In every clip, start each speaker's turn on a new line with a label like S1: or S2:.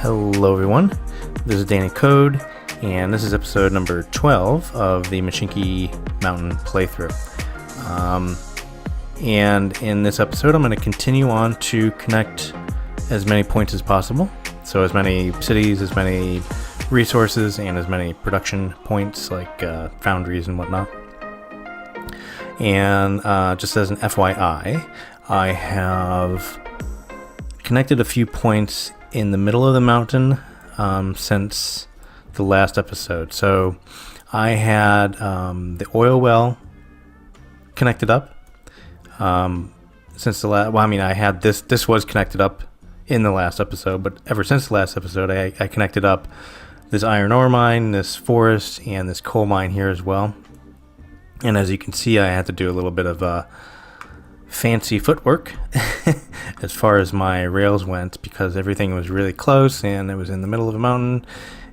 S1: Hello everyone, this is Danny Code, and this is episode number 12 of the Mashinky Mountain playthrough. And in this episode I'm going to continue on to connect as many points as possible. So as many cities, as many resources, and as many production points like foundries and whatnot. And just as an FYI, I have connected a few points in the middle of the mountain since the last episode. So I had the oil well connected up since the last. Well, I mean, I had this was connected up in the last episode, but ever since the last episode, I connected up this iron ore mine, this forest, and this coal mine here as well. And as you can see, I had to do a little bit of fancy footwork as far as my rails went, because everything was really close and it was in the middle of a mountain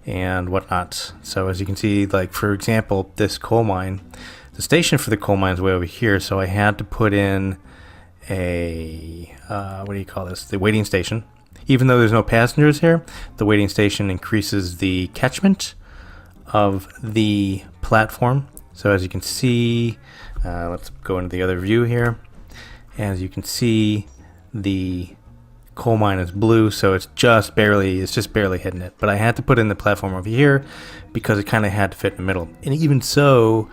S1: and whatnot. So as you can see, like for example, this coal mine, the station for the coal mine is way over here, so I had to put in a what do you call this, the waiting station. Even though there's no passengers here, the waiting station increases the catchment of the platform. So as you can see, let's go into the other view here. As you can see, the coal mine is blue, so it's just barely hitting it. But I had to put in the platform over here because it kind of had to fit in the middle. And even so,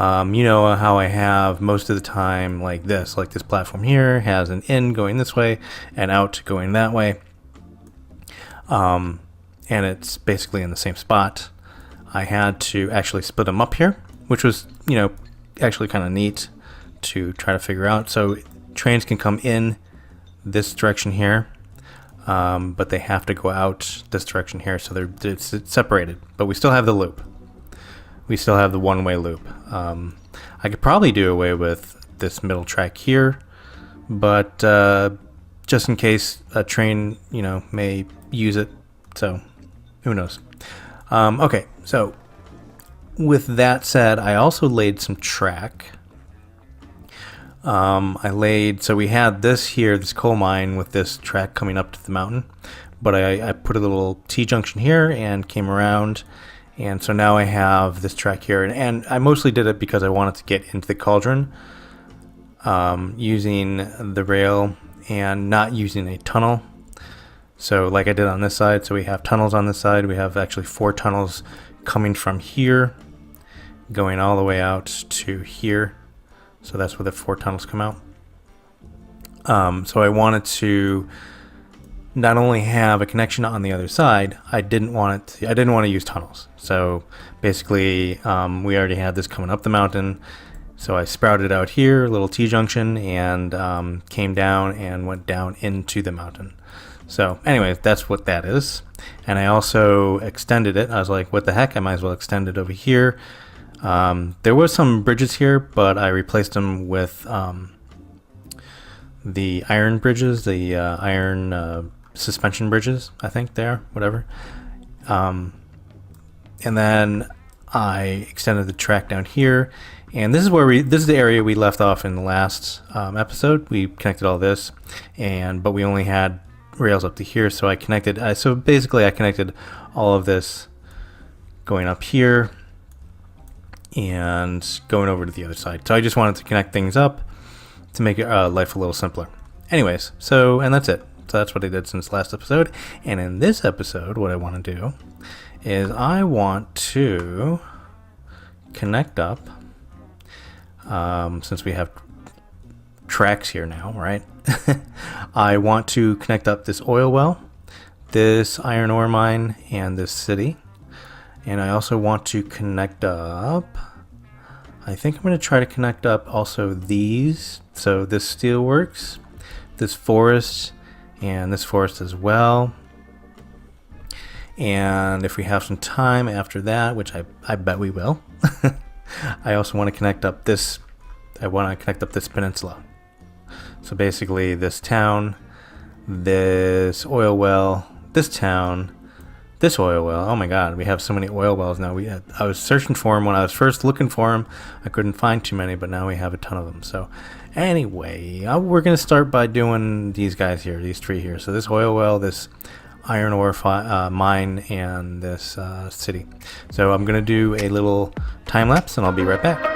S1: you know how I have most of the time like this platform here has an in going this way and out going that way. And it's basically in the same spot. I had to actually split them up here, which was, actually kind of neat to try to figure out. So trains can come in this direction here, but they have to go out this direction here, so it's separated, but we still have the loop. We still have the one-way loop. I could probably do away with this middle track here, but just in case a train may use it, so who knows. Okay, so with that said, I also laid some track. So we had this here, this coal mine with this track coming up to the mountain, but I put a little T-junction here and came around, and so now I have this track here, and I mostly did it because I wanted to get into the cauldron using the rail and not using a tunnel. So like I did on this side, so we have tunnels on this side. We have actually 4 tunnels coming from here, going all the way out to here. So that's where the 4 tunnels come out. So I wanted to not only have a connection on the other side, I didn't want to use tunnels. So basically, we already had this coming up the mountain. So I sprouted out here, a little T-junction, and came down and went down into the mountain. So anyway, that's what that is. And I also extended it. I was like, what the heck? I might as well extend it over here. There was some bridges here, but I replaced them with the iron bridges, the iron suspension bridges, I think they are, whatever. And then I extended the track down here, and this is the area we left off in the last episode. We connected all this, but we only had rails up to here, so I connected. So basically, I connected all of this going up here and going over to the other side. So I just wanted to connect things up to make life a little simpler. Anyways, and that's it. So that's what I did since last episode. And in this episode, what I want to do is I want to connect up, since we have tracks here now, right? I want to connect up this oil well, this iron ore mine, and this city. And I also want to connect up, I think I'm going to try to connect up also these. So this steelworks, this forest, and this forest as well. And if we have some time after that, which I bet we will, I also want to connect up this, peninsula. So basically this town, this oil well, this town, this oil well. Oh my god, we have so many oil wells now. I was searching for them when I was first looking for them. I couldn't find too many, but now we have a ton of them. So anyway, we're going to start by doing these guys here, these 3 here. So this oil well, this iron ore mine and this city. So I'm going to do a little time lapse and I'll be right back.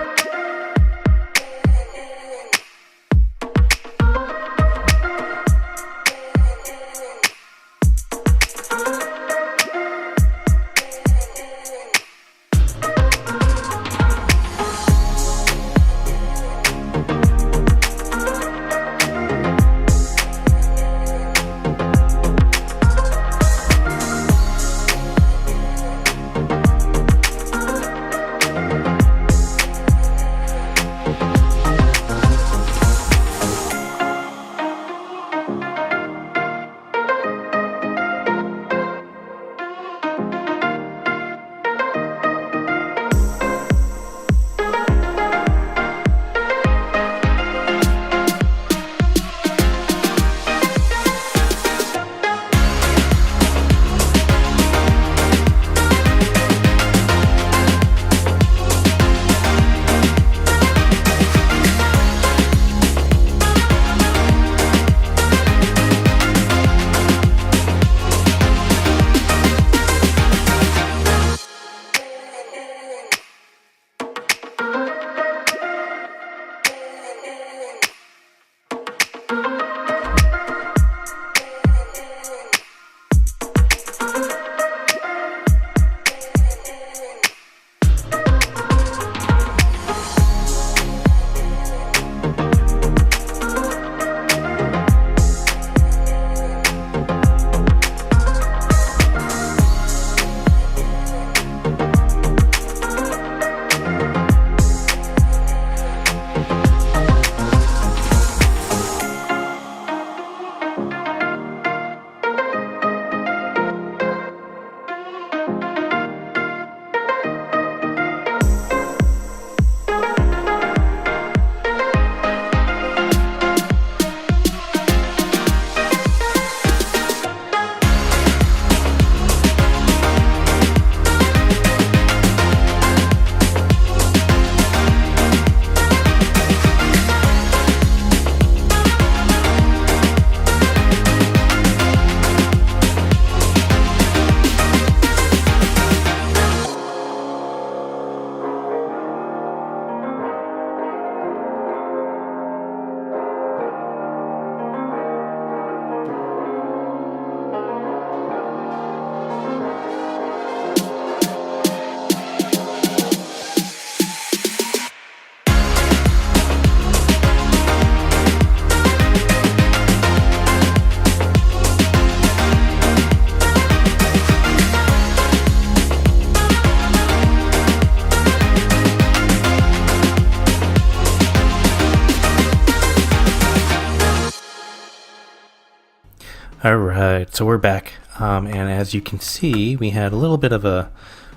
S1: Alright, so we're back, and as you can see, we had a little bit of a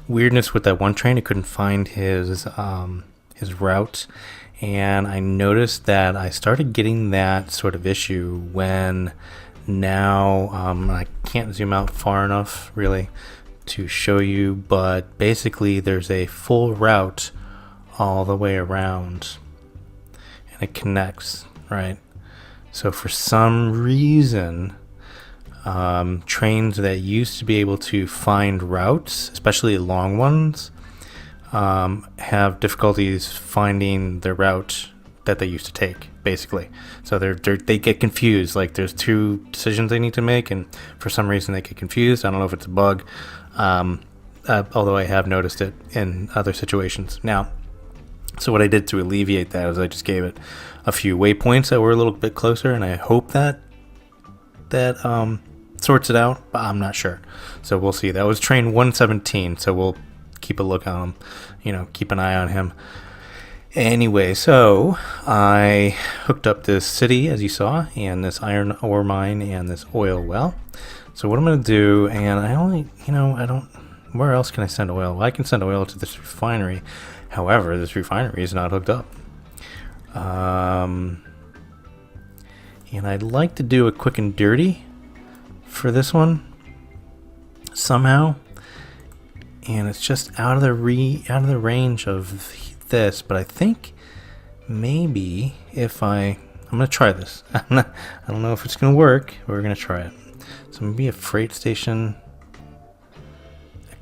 S1: weirdness with that one train. I couldn't find his route, and I noticed that I started getting that sort of issue when now, I can't zoom out far enough really to show you, but basically there's a full route all the way around, and it connects, right? So for some reason, trains that used to be able to find routes, especially long ones, have difficulties finding the route that they used to take, basically. So they get confused. Like there's two decisions they need to make, and for some reason they get confused. I don't know if it's a bug, although I have noticed it in other situations. Now, so what I did to alleviate that is I just gave it a few waypoints that were a little bit closer, and I hope that sorts it out, but I'm not sure. So we'll see. That was train 117, so we'll keep a look on him, keep an eye on him. Anyway, so I hooked up this city, as you saw, and this iron ore mine and this oil well. So what I'm going to do, and I only, where else can I send oil? Well, I can send oil to this refinery. However, this refinery is not hooked up. And I'd like to do a quick and dirty for this one somehow, and it's just out of the range of this, but I think maybe if I'm gonna try this. I don't know if it's gonna work, but we're gonna try it. So maybe a freight station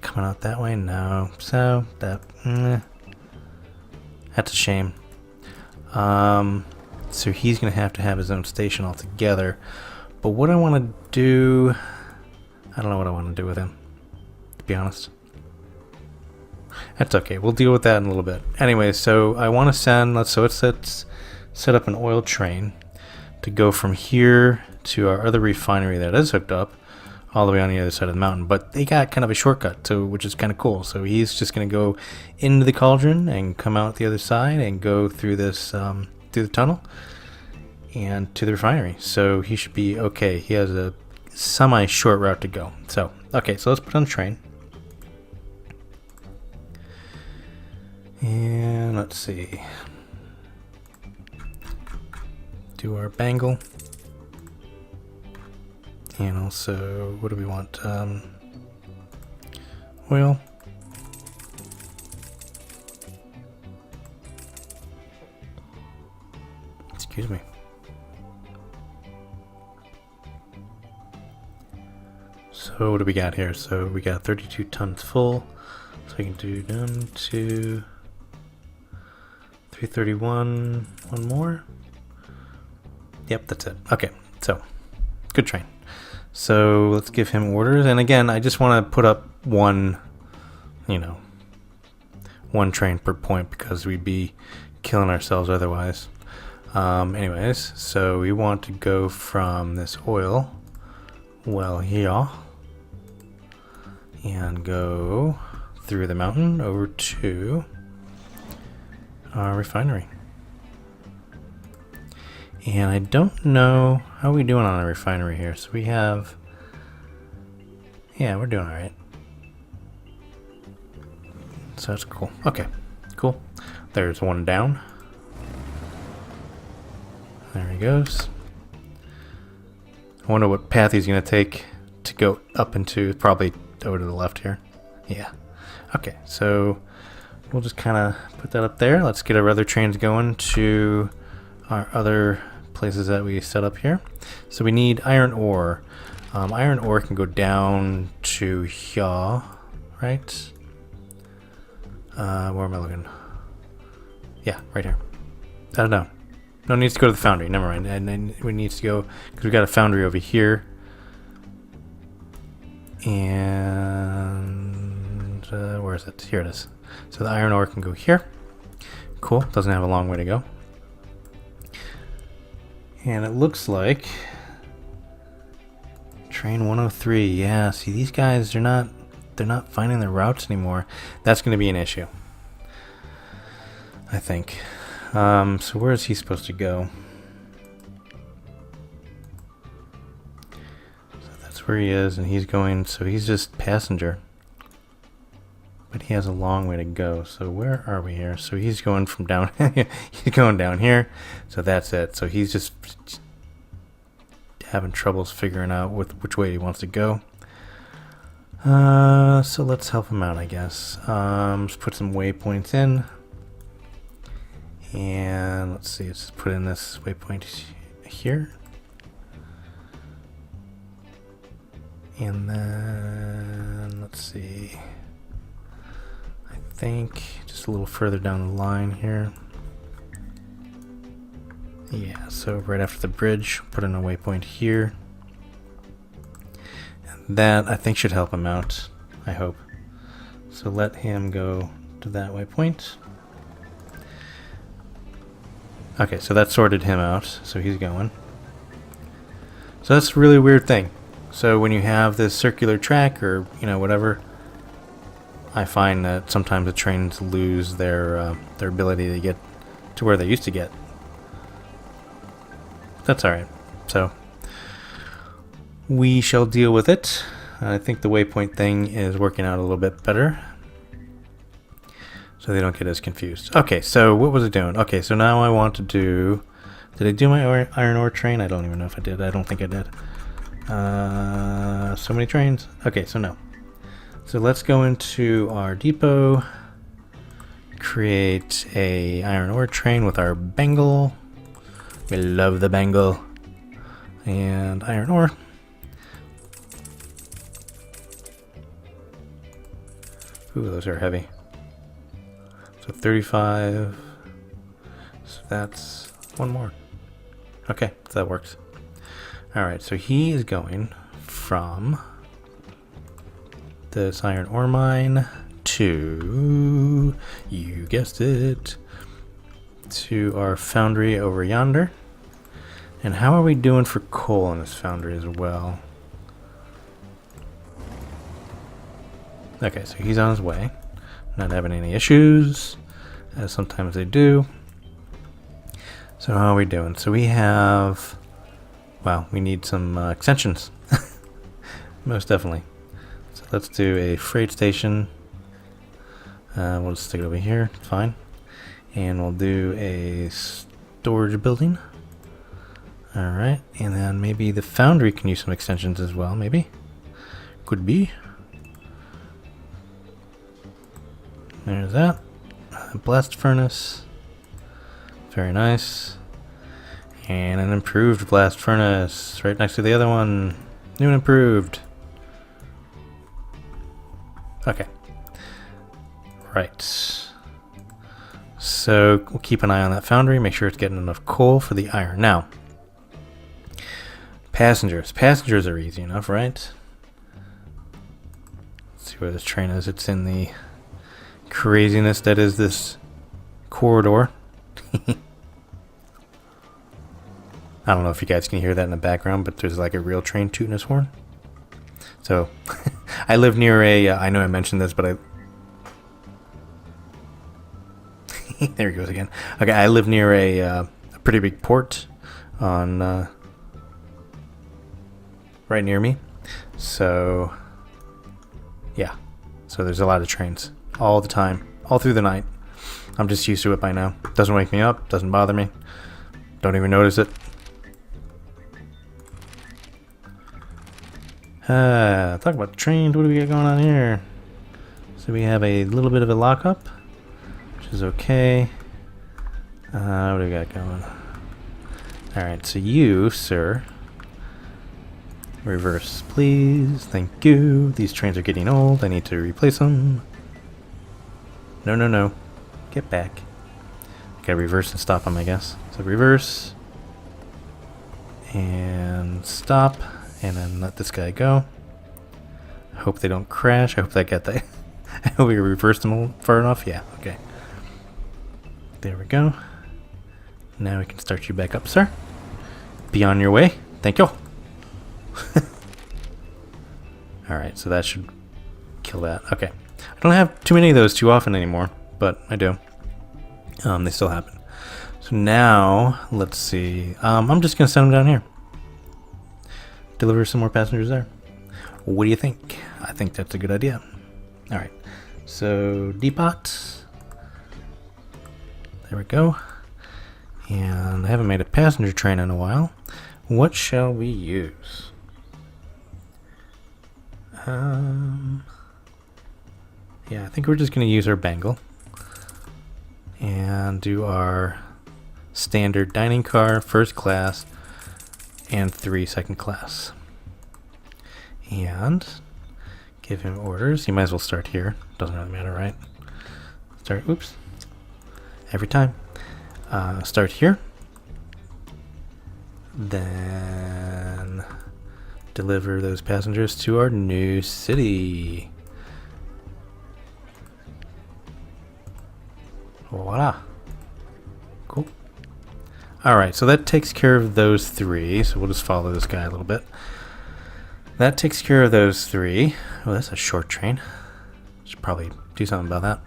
S1: coming out that way. No, so that's a shame. So he's gonna have to have his own station altogether. But what I want to do, I don't know what I want to do with him, to be honest. That's okay. We'll deal with that in a little bit. Anyway, so I want to send. Let's set up an oil train to go from here to our other refinery that is hooked up, all the way on the other side of the mountain. But they got kind of a shortcut, which is kind of cool. So he's just going to go into the cauldron and come out the other side and go through this through the tunnel and to the refinery. So he should be okay. He has a semi-short route to go. So okay, so let's put on the train. And let's see. Do our bangle. And also, what do we want? Oil. Excuse me. So what do we got here? So we got 32 tons full. So we can do 1, 2, 331. One more. Yep, that's it. Okay, so good train. So let's give him orders. And again, I just want to put up one train per point because we'd be killing ourselves otherwise. Anyways, so we want to go from this oil well here and go through the mountain over to our refinery. And I don't know how we doing on a refinery here. So we have, yeah, we're doing all right. So that's cool. Okay, cool. There's one down. There he goes. I wonder what path he's going to take to go up into, probably over to the left here. Yeah. Okay, so we'll just kind of put that up there. Let's get our other trains going to our other places that we set up here. So we need iron ore. Iron ore can go down to here, right? Where am I looking? Yeah, right here. I don't know. No, it needs to go to the foundry. Never mind. And then we need to go because we got a foundry over here. And where is it? Here it is. So the iron ore can go here. Cool. Doesn't have a long way to go. And it looks like train 103. Yeah, see these guys, they're not finding their routes anymore. That's going to be an issue, I think. So where is he supposed to go? So that's where he is, and he's going, so he's just passenger. But he has a long way to go. So where are we here? So he's going from down, he's going down here. So that's it. So he's just having troubles figuring out which way he wants to go. So let's help him out, I guess. Let's put some waypoints in. And let's see, let's put in this waypoint here. And then, let's see. I think just a little further down the line here. Yeah, so right after the bridge, put in a waypoint here. And that, I think, should help him out, I hope. So let him go to that waypoint. Okay, so that sorted him out, so he's going. So that's a really weird thing. So when you have this circular track or, whatever, I find that sometimes the trains lose their ability to get to where they used to get. That's alright. So we shall deal with it. I think the waypoint thing is working out a little bit better, so they don't get as confused. Okay, so what was it doing? Okay, so now I want to do... Did I do my iron ore train? I don't even know if I did. I don't think I did. So many trains. Okay, so no. So let's go into our depot. Create a iron ore train with our bangle. We love the bangle. And iron ore. Ooh, those are heavy. So 35. So that's one more. Okay, so that works. Alright, so he is going from this iron ore mine to, you guessed it, to our foundry over yonder. And how are we doing for coal in this foundry as well? Okay, so he's on his way. Not having any issues, as sometimes they do. So how are we doing? So we have, well, we need some extensions. Most definitely. So let's do a freight station. We'll just stick it over here, fine. And we'll do a storage building. Alright, and then maybe the foundry can use some extensions as well, maybe? Could be. There's that. Blast furnace. Very nice. And an improved blast furnace right next to the other one. New and improved. Okay. Right. So we'll keep an eye on that foundry, make sure it's getting enough coal for the iron. Now, passengers. Passengers are easy enough, right? Let's see where this train is. It's in the craziness that is this corridor. I don't know if you guys can hear that in the background, but there's like a real train tooting its horn. So, I live near a, I know I mentioned this, but there he goes again. Okay, I live near a pretty big port on, right near me. So, yeah. So there's a lot of trains all the time, all through the night. I'm just used to it by now. Doesn't wake me up, doesn't bother me. Don't even notice it. Talk about trains. What do we got going on here? So we have a little bit of a lockup, which is okay. What do we got going? Alright, so you, sir, reverse, please. Thank you. These trains are getting old. I need to replace them. No, no, no. Get back. Gotta reverse and stop them, I guess. So reverse. And stop. And then let this guy go. I hope they don't crash. I hope that got the... I hope we reversed them far enough. Yeah, okay. There we go. Now we can start you back up, sir. Be on your way. Thank you. Alright, so that should kill that. Okay. I don't have too many of those too often anymore, but I do. They still happen. So now, let's see. I'm just going to send them down here. Deliver some more passengers there. What do you think? I think that's a good idea. Alright. So, depot. There we go. And I haven't made a passenger train in a while. What shall we use? Yeah, I think we're just going to use our bangle. And do our standard dining car, first class, and 3 second class. And give him orders. You might as well start here. Doesn't really matter, right? Start, oops. Every time. Start here. Then deliver those passengers to our new city. Voila. Cool. Alright, so that takes care of those 3. So we'll just follow this guy a little bit. That takes care of those 3. Oh, that's a short train. Should probably do something about that.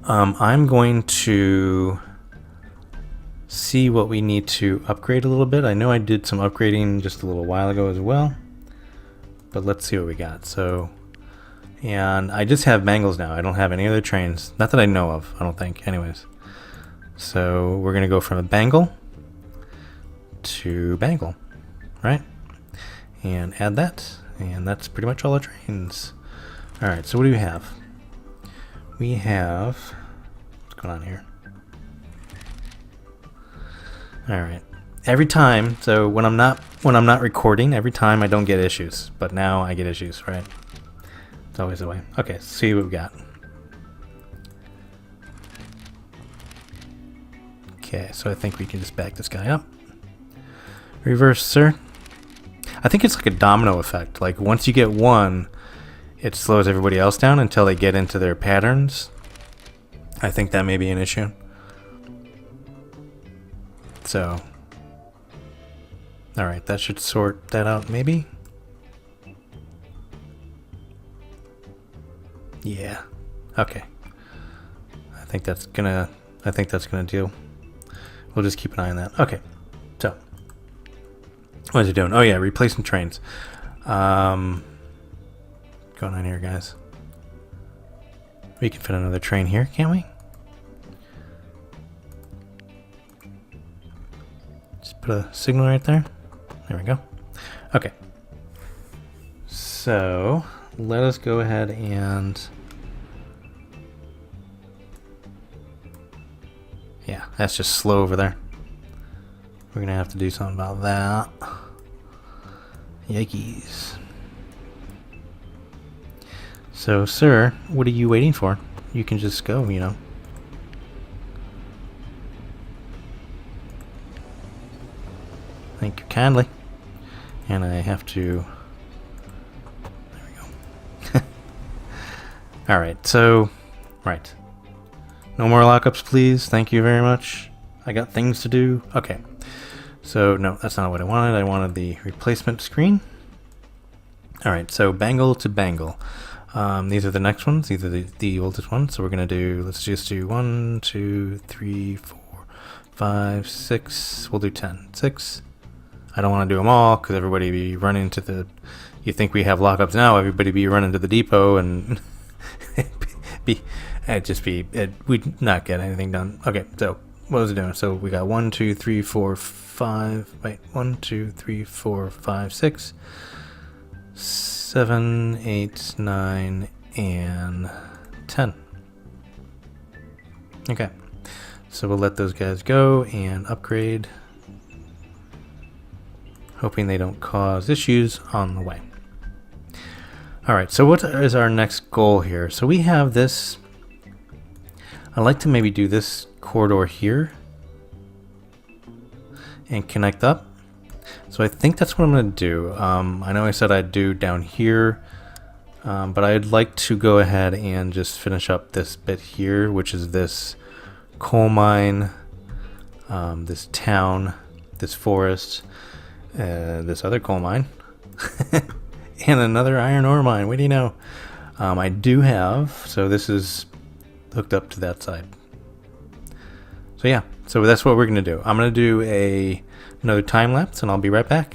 S1: I'm going to see what we need to upgrade a little bit. I know I did some upgrading just a little while ago as well. But let's see what we got. So, and I just have Bangles now. I don't have any other trains. Not that I know of, I don't think. Anyways. So we're going to go from a Bangle to Bangle. Right? And add that. And that's pretty much all our trains. Alright, so what do we have? We have... What's going on here? Alright. Every time, so when I'm not recording, every time I don't get issues. But now I get issues, right? It's always the way. Okay, let's see what we got. Okay, so I think we can just back this guy up. Reverse, sir. I think it's like a domino effect. Like once you get one, it slows everybody else down until they get into their patterns. I think that may be an issue. So, all right, that should sort that out maybe. Yeah. Okay. I think that's gonna do. We'll just keep an eye on that. Okay. So, what is it doing? Oh yeah, replacing trains. Going on here, guys. We can fit another train here, can't we? Just put a signal right there. There we go. Okay. So, let us go ahead and... Yeah, that's just slow over there. We're gonna have to do something about that. Yikes. So, sir, what are you waiting for? You can just go, you know. Thank you kindly. And I have to... There we go. Alright, so... Right. No more lockups, please. Thank you very much. I got things to do. Okay. So, no, that's not what I wanted. I wanted the replacement screen. Alright, so bangle to bangle. These are the next ones. These are the oldest ones. So we're going to do, let's just do 1, 2, 3, 4, 5, 6. We'll do 10. 6. I don't want to do them all because everybody be running to the, you think we have lockups now, everybody be running to the depot and we'd not get anything done. Okay, so what was it doing? So we got 1, 2, 3, 4, 5, wait, 1, 2, 3, 4, 5, 6, 7, 8, 9, and 10. Okay, so we'll let those guys go and upgrade, hoping they don't cause issues on the way. Alright, so what is our next goal here? So we have this, I'd like to maybe do this corridor here and connect up. So I think that's what I'm going to do. I know I said I'd do down here, but I'd like to go ahead and just finish up this bit here, which is this coal mine, this town, this forest, this other coal mine, and another iron ore mine. What do you know? I do have, so this is hooked up to that side. So yeah, so that's what we're going to do. I'm going to do another time lapse and I'll be right back.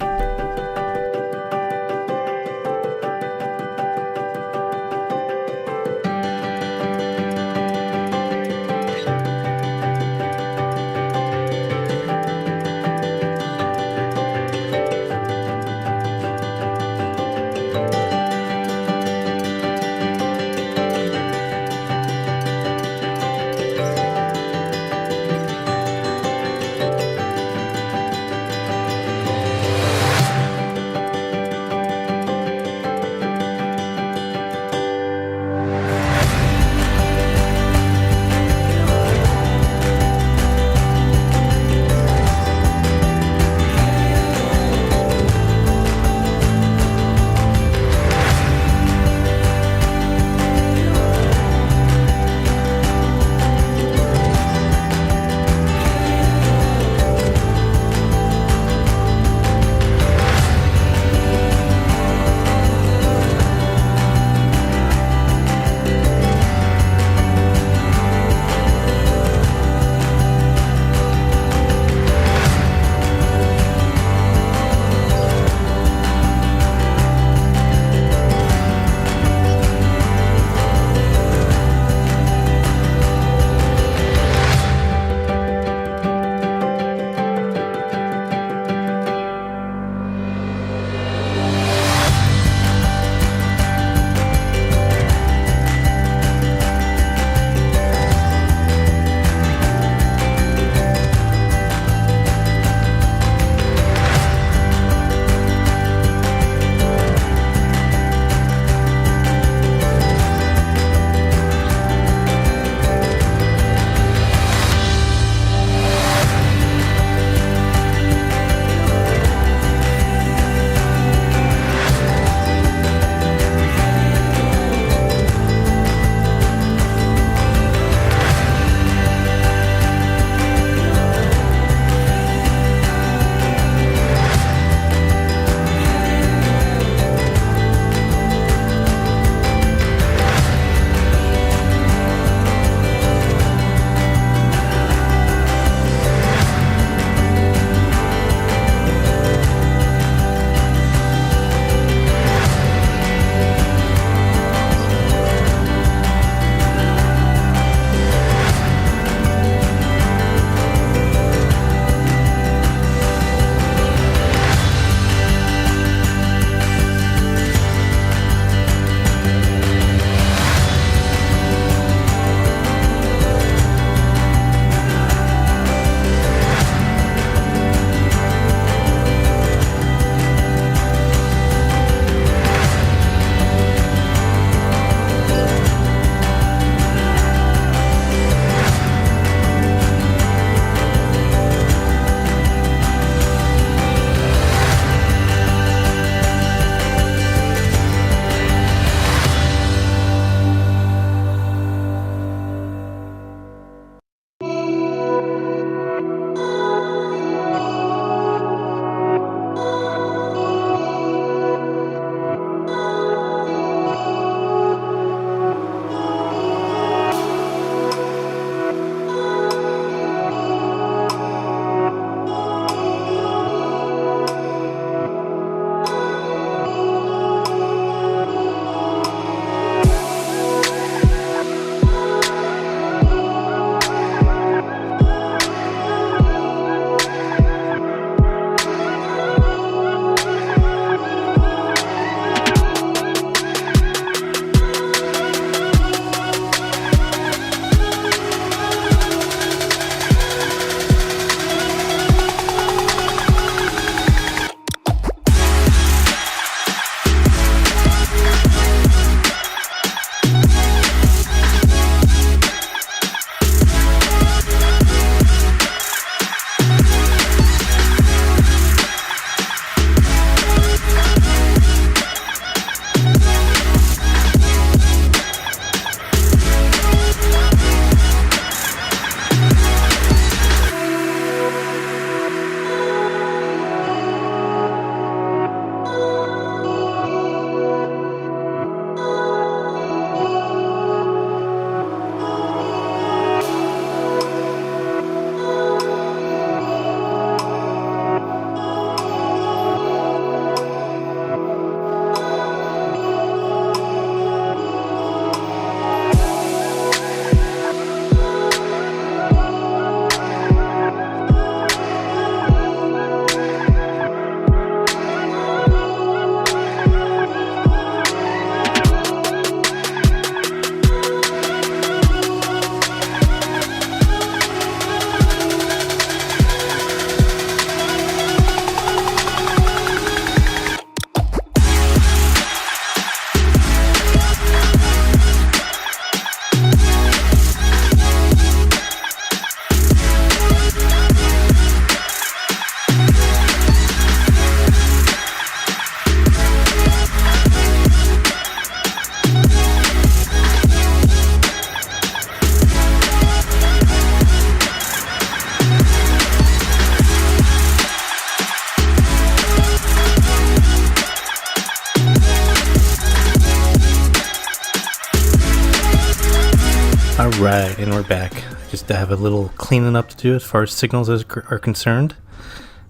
S1: Alright, and we're back. Just to have a little cleaning up to do as far as signals are concerned.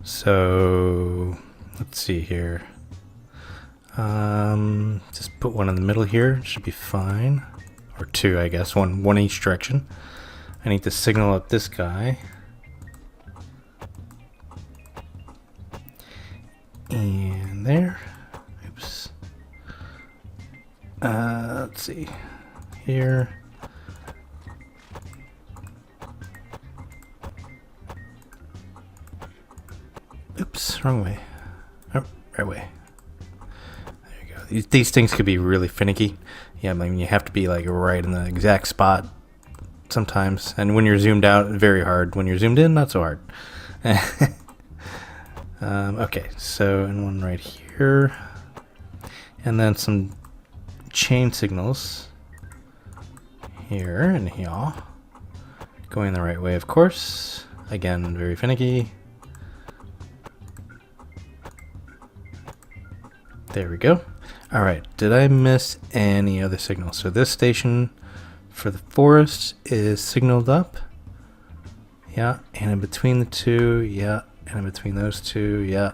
S1: So, let's see here. Just put one in the middle here, should be fine. Or two, I guess, one each direction. I need to signal up this guy. And there. Oops. Let's see. Here. Oops, wrong way. Oh, right way. There you go. These things could be really finicky. Yeah, I mean, you have to be like right in the exact spot sometimes. And when you're zoomed out, very hard. When you're zoomed in, not so hard. Okay, so and one right here. And then some chain signals here and here. Going the right way, of course. Again, very finicky. There we go. All right, did I miss any other signals? So this station for the forest is signaled up. Yeah, and in between the two, yeah, and in between those two, yeah.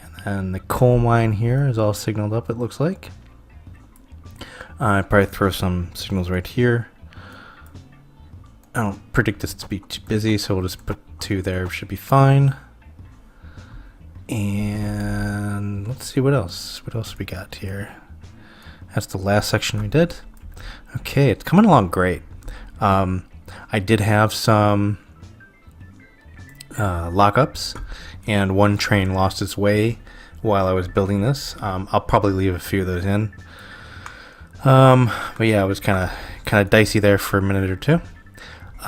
S1: And then the coal mine here is all signaled up, it looks like. I'd probably throw some signals right here. I don't predict this to be too busy, so we'll just put two there, should be fine. And let's see what else. What else we got here? That's the last section we did. Okay, it's coming along great. I did have some lockups, and one train lost its way while I was building this. I'll probably leave a few of those in. But yeah, it was kind of dicey there for a minute or two.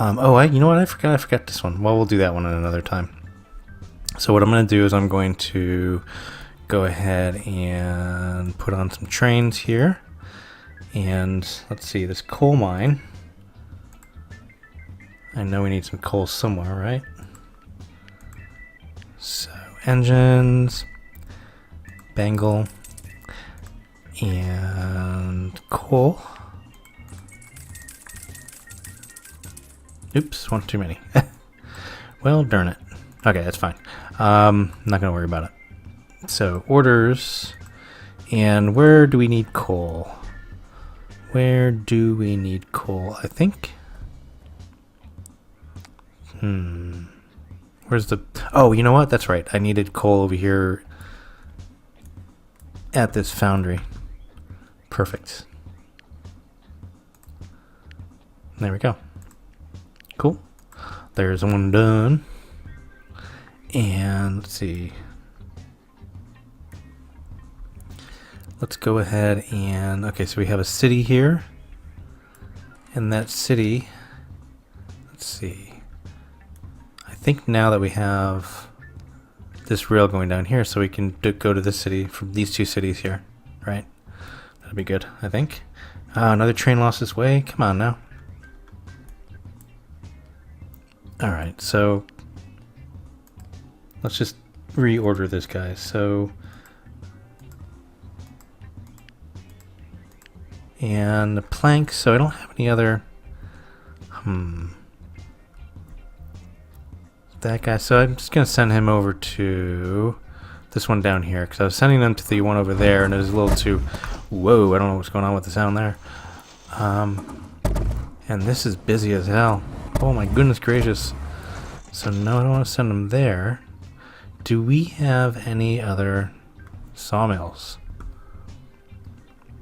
S1: You know what? I forgot this one. Well, we'll do that one at another time. So what I'm going to do is I'm going to go ahead and put on some trains here. And let's see, this coal mine. I know we need some coal somewhere, right? So engines, bangle, and coal. Oops, one too many. Well, darn it. Okay, that's fine. Not gonna worry about it. So orders, and where do we need coal? Where do we need coal? I think. Where's the? Oh, you know what? That's right. I needed coal over here at this foundry. Perfect. There we go. Cool. There's one done. And let's see. Let's go ahead and, okay, so we have a city here. And that city, let's see. I think now that we have this rail going down here, so we can go to this city from these two cities here, right? That'd be good, I think. Another train lost its way. Come on now. All right, so let's just reorder this guy. So, and the plank, so I don't have any other, that guy, so I'm just going to send him over to this one down here, because I was sending them to the one over there, and it was a little too, whoa, I don't know what's going on with the sound there. And this is busy as hell. Oh my goodness gracious. So no, I don't want to send them there. Do we have any other sawmills?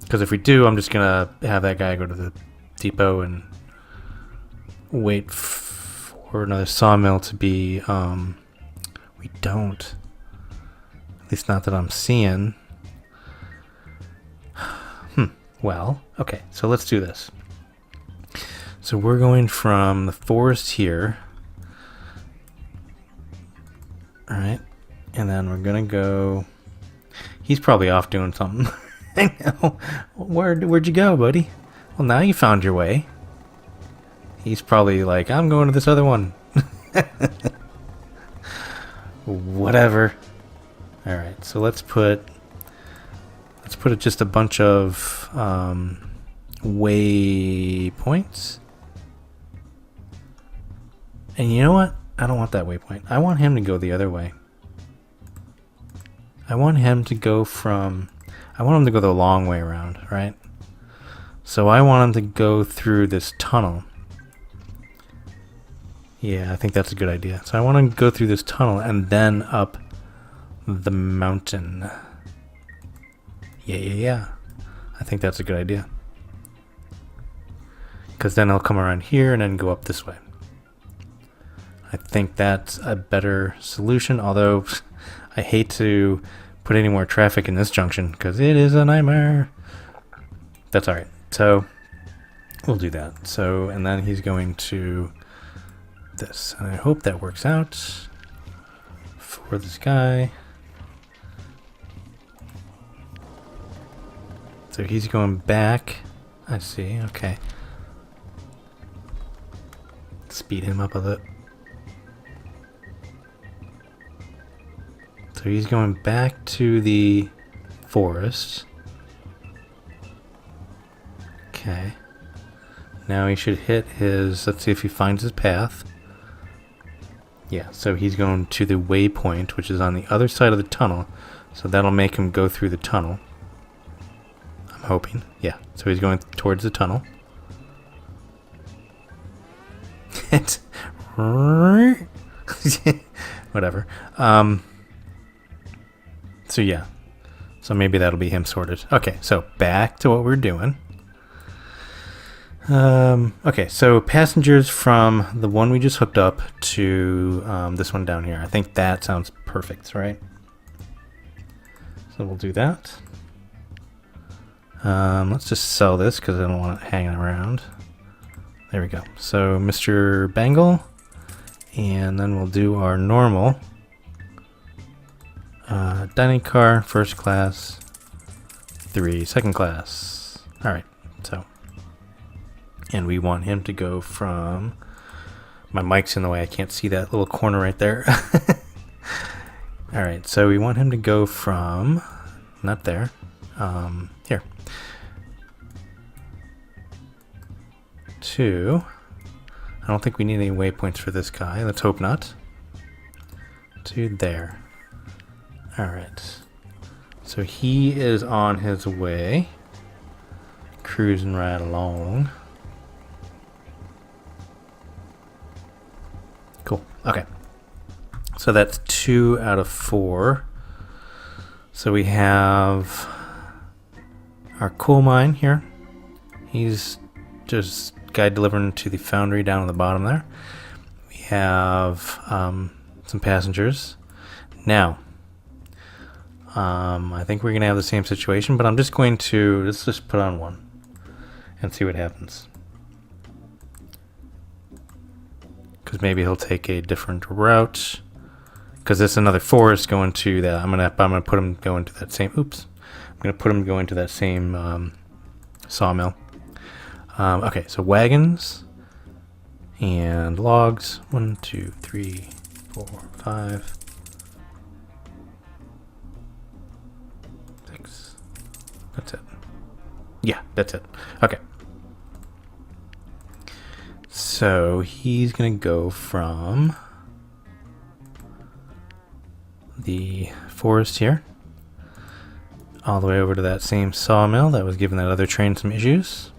S1: Because if we do, I'm just going to have that guy go to the depot and wait for another sawmill to be... we don't. At least not that I'm seeing. Well, okay, so let's do this. So we're going from the forest here. All right, and then we're gonna go. He's probably off doing something. I know. Where'd you go, buddy? Well, now you found your way. He's probably like, I'm going to this other one. Whatever. All right, so let's put just a bunch of waypoints. And you know what? I don't want that waypoint. I want him to go the other way. I want him to go the long way around, right? So I want him to go through this tunnel. Yeah, I think that's a good idea. So I want him to go through this tunnel and then up the mountain. Yeah. I think that's a good idea. Because then he'll come around here and then go up this way. I think that's a better solution, although I hate to put any more traffic in this junction because it is a nightmare. That's alright. So we'll do that. So, and then he's going to this. And I hope that works out for this guy. So he's going back. I see. Okay. Speed him up a bit. So he's going back to the forest. Okay. Now he should hit his... Let's see if he finds his path. Yeah, so he's going to the waypoint, which is on the other side of the tunnel. So that'll make him go through the tunnel. I'm hoping. Yeah, so he's going towards the tunnel. Whatever. So yeah. So maybe that'll be him sorted. Okay, so back to what we're doing. Okay, so passengers from the one we just hooked up to this one down here. I think that sounds perfect, right? So we'll do that. Let's just sell this because I don't want it hanging around. There we go. So Mr. Bangle, and then we'll do our normal dining car, first class, 3, second class. All right, so. And we want him to go from... My mic's in the way. I can't see that little corner right there. Alright, so we want him to go from... Not there. Here. To... I don't think we need any waypoints for this guy. Let's hope not. To there. Alright. So he is on his way. Cruising right along. Cool. Okay. So that's 2 out of 4. So we have our coal mine here. He's just guy delivering to the foundry down on the bottom there. We have some passengers. Now, I think we're going to have the same situation, but I'm just going to, let's just put on one and see what happens. Because maybe he'll take a different route. Because it's another forest going to that. I'm gonna put him going to that same. Oops. I'm gonna put him going to that same sawmill. Okay, so wagons and logs. 1, 2, 3, 4, 5, 6. That's it. Yeah, that's it. Okay. So he's going to go from the forest here all the way over to that same sawmill that was giving that other train some issues.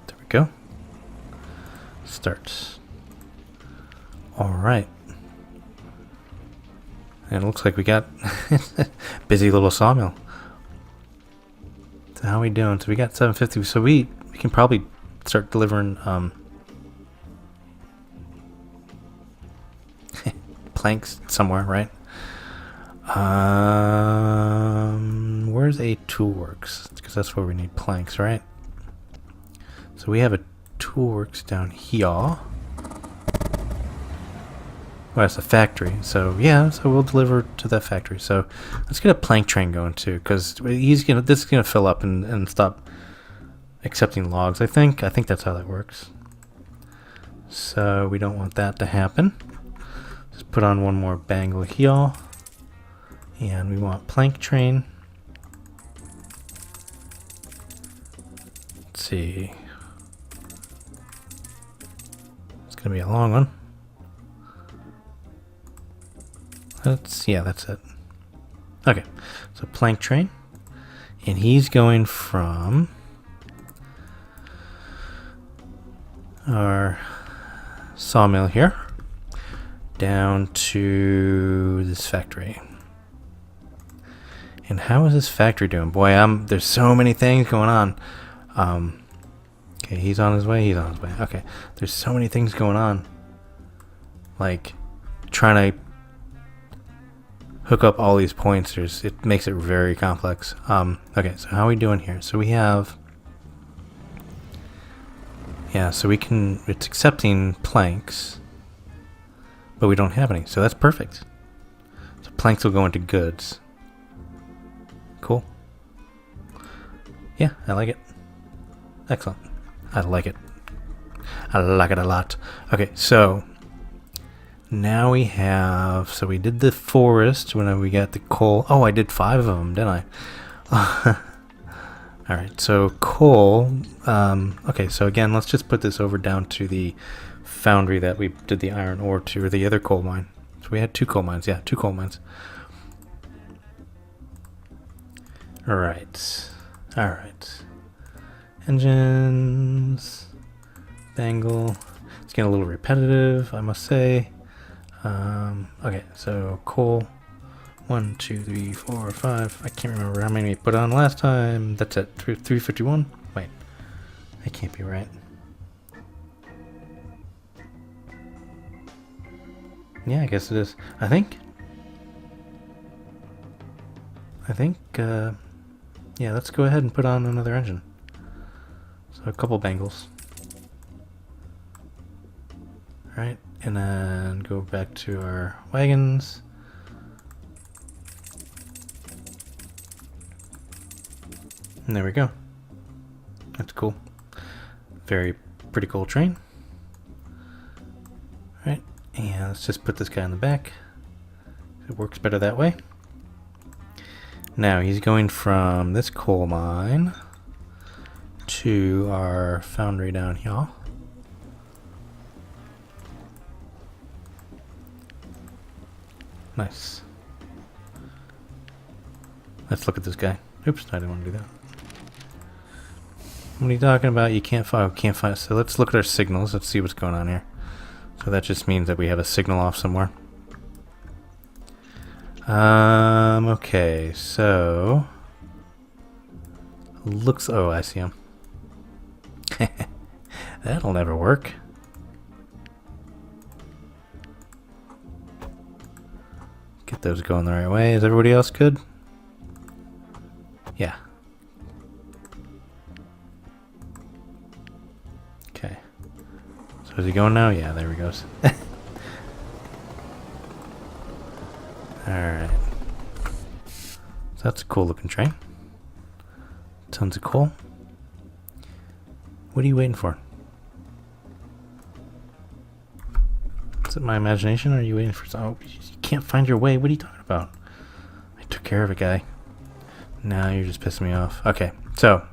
S1: There we go. Start. All right. And it looks like we got busy little sawmill. So how are we doing? So we got 750. So we can probably start delivering planks somewhere, right? Where's a toolworks? Because that's where we need planks, right? So we have a toolworks down here. Well, that's a factory. So yeah, so we'll deliver to that factory. So let's get a plank train going too, because this is gonna fill up and stop accepting logs. I think that's how that works. So we don't want that to happen. Just put on one more bangle here, and we want plank train. Let's see. It's gonna be a long one. Yeah, that's it. Okay, so plank train. And he's going from our sawmill here down to this factory. And how is this factory doing? Boy, there's so many things going on. Okay, he's on his way. Okay, there's so many things going on. Like, trying to hook up all these points, it makes it very complex. Okay, so how are we doing here? So we have... Yeah, so it's accepting planks, but we don't have any, so that's perfect. So planks will go into goods. Cool. Yeah, I like it. Excellent. I like it. I like it a lot. Okay, so now we have... So we did the forest when we got the coal. Oh, I did 5 of them, didn't I? Alright, so coal. Okay, so again, let's just put this over down to the foundry that we did the iron ore to, or the other coal mine. So we had 2 coal mines. Yeah, 2 coal mines. Alright. Engines. Bangle. It's getting a little repetitive, I must say. Okay, so coal. 1, 2, 3, 4, 5. I can't remember how many we put on last time. That's it. 351. Wait, that can't be right. Yeah, I guess it is. I think. Yeah, let's go ahead and put on another engine. So a couple bangles. All right, and then go back to our wagons. And there we go. That's cool. Very pretty cool train. Alright, and let's just put this guy in the back. It works better that way. Now he's going from this coal mine to our foundry down here. Nice. Let's look at this guy. Oops, I didn't want to do that. What are you talking about? You can't find. So let's look at our signals. Let's see what's going on here. So that just means that we have a signal off somewhere. Okay, so looks. Oh, I see him. That'll never work. Get those going the right way. Is everybody else good? Yeah. Okay. So is he going now? Yeah, there he goes. Alright. So that's a cool looking train. Tons of coal. What are you waiting for? Is it my imagination or are you waiting for something? Oh, you can't find your way. What are you talking about? I took care of it, guy. Now you're just pissing me off. Okay, so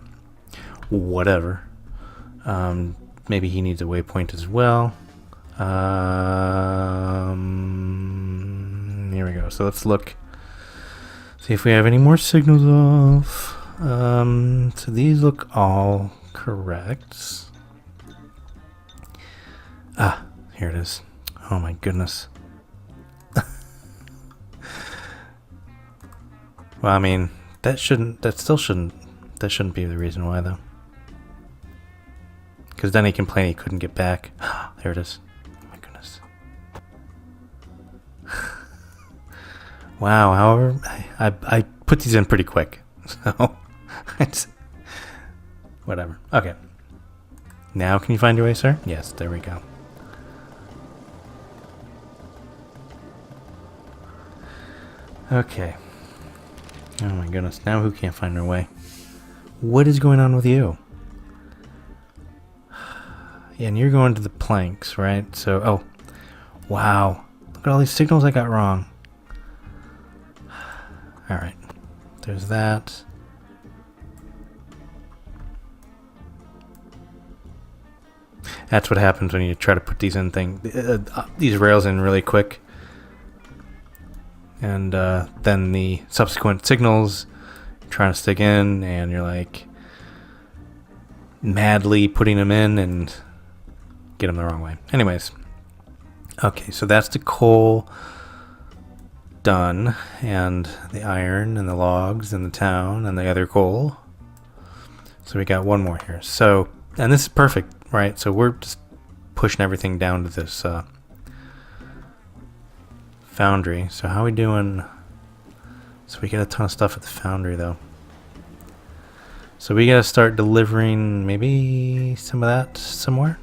S1: whatever. Maybe he needs a waypoint as well. Here we go. So let's look. See if we have any more signals off. So these look all correct. Ah, here it is. Oh my goodness. Well, I mean, that shouldn't be the reason why, though. Because then he complained he couldn't get back. There it is. Oh my goodness. Wow, however, I put these in pretty quick. So, whatever. Okay. Now can you find your way, sir? Yes, there we go. Okay. Oh my goodness, now who can't find their way? What is going on with you? Yeah, and you're going to the planks, right? So, oh, wow. Look at all these signals I got wrong. Alright, there's that. That's what happens when you try to put these these rails in really quick. And then the subsequent signals trying to stick in, and you're like madly putting them in and get them the wrong way. Anyways, okay, so that's the coal done, and the iron and the logs and the town and the other coal. So we got one more here. So, and this is perfect, right? So we're just pushing everything down to this foundry. So how are we doing? So we get a ton of stuff at the foundry though. So we gotta start delivering maybe some of that somewhere,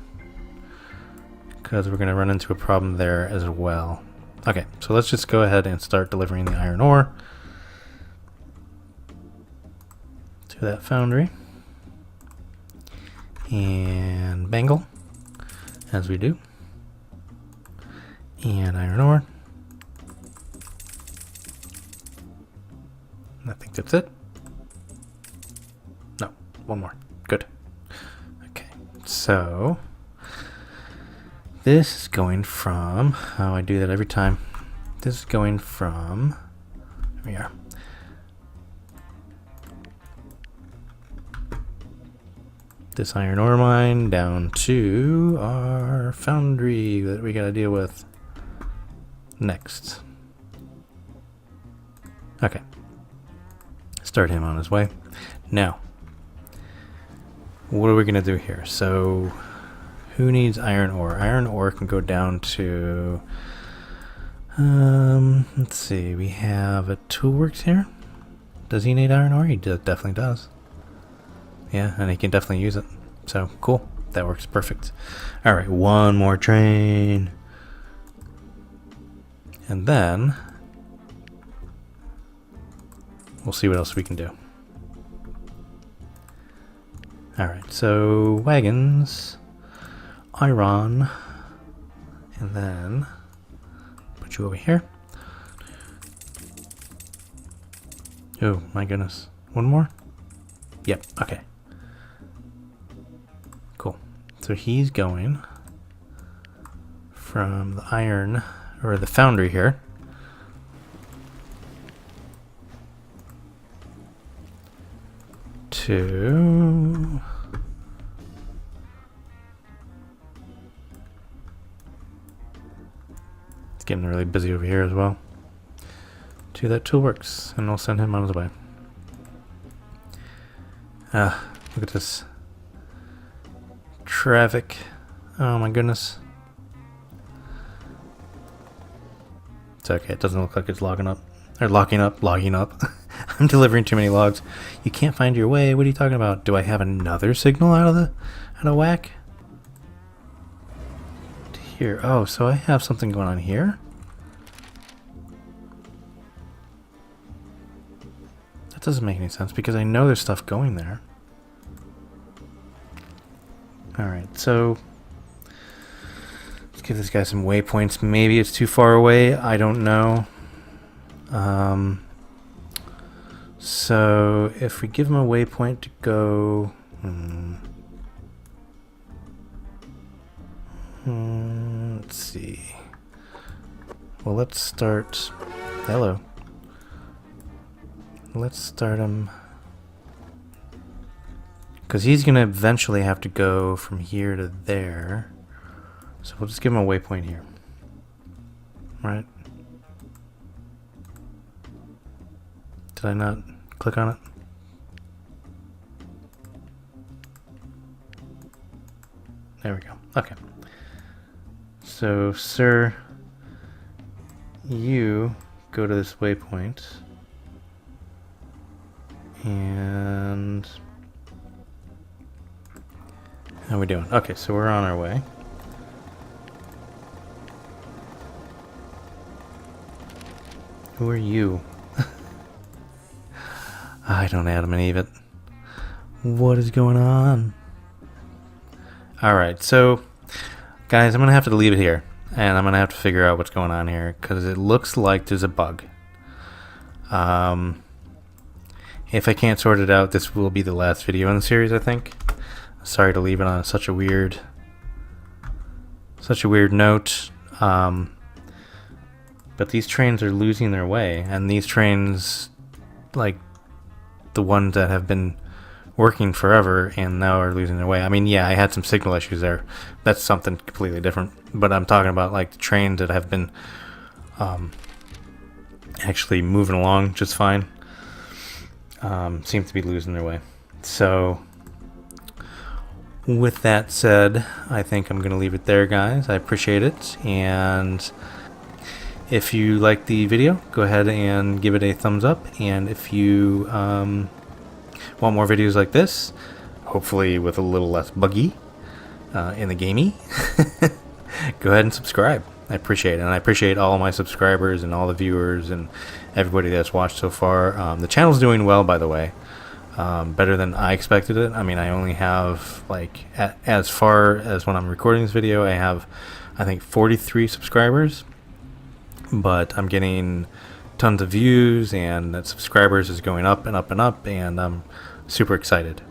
S1: because we're gonna run into a problem there as well. Okay, so let's just go ahead and start delivering the iron ore to that foundry. And bangle, as we do. And iron ore. I think that's it. No, one more. Good. Okay, so this is going from, oh, I do that every time. This is going from, here we are. This iron ore mine down to our foundry that we gotta deal with next. Okay. Start him on his way. Now, what are we gonna do here? So, who needs iron ore? Iron ore can go down to, let's see, we have a toolworks here. Does he need iron ore? He definitely does. Yeah, and he can definitely use it. So, cool. That works perfect. Alright, one more train. And then we'll see what else we can do. Alright, so wagons, iron, and then put you over here. Oh my goodness. One more? Yep, okay. Cool. So he's going from the iron, or the foundry here, to it's getting really busy over here as well, to that toolworks, and we'll send him on his way. Look at this traffic. Oh my goodness. It's okay, it doesn't look like it's logging up. Or logging up. I'm delivering too many logs. You can't find your way. What are you talking about? Do I have another signal out of whack? Here. Oh, so I have something going on here? That doesn't make any sense because I know there's stuff going there. Alright, so let's give this guy some waypoints. Maybe it's too far away. I don't know. So if we give him a waypoint to go, let's see. Well, let's start. Hello. Let's start him, because he's gonna eventually have to go from here to there. So we'll just give him a waypoint here. Right? Did I not click on it? There we go. Okay. So, sir, you go to this waypoint. And how are we doing? Okay, so we're on our way. Who are you? I don't Adam and Eve it. What is going on? Alright, so guys, I'm gonna have to leave it here, and I'm gonna have to figure out what's going on here, because it looks like there's a bug. If I can't sort it out, this will be the last video in the series, I think. Sorry to leave it on such a weird Such a weird note. But these trains are losing their way, and these trains, like the ones that have been working forever and now are losing their way. I mean, yeah, I had some signal issues there. That's something completely different. But I'm talking about like the trains that have been actually moving along just fine. Seem to be losing their way. So with that said, I think I'm going to leave it there, guys. I appreciate it. And if you like the video, go ahead and give it a thumbs up. And if you want more videos like this, hopefully with a little less buggy in the gamey, go ahead and subscribe. I appreciate it. And I appreciate all my subscribers and all the viewers and everybody that's watched so far. The channel's doing well, by the way. Better than I expected it. I mean, I only have, like, as far as when I'm recording this video, I have, I think, 43 subscribers. But I'm getting tons of views, and that subscribers is going up and up and up, and I'm super excited.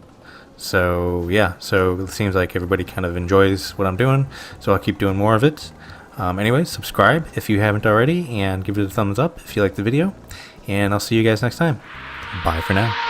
S1: So yeah, so it seems like everybody kind of enjoys what I'm doing, so I'll keep doing more of it. Anyways, subscribe if you haven't already, and give it a thumbs up if you like the video, and I'll see you guys next time. Bye for now.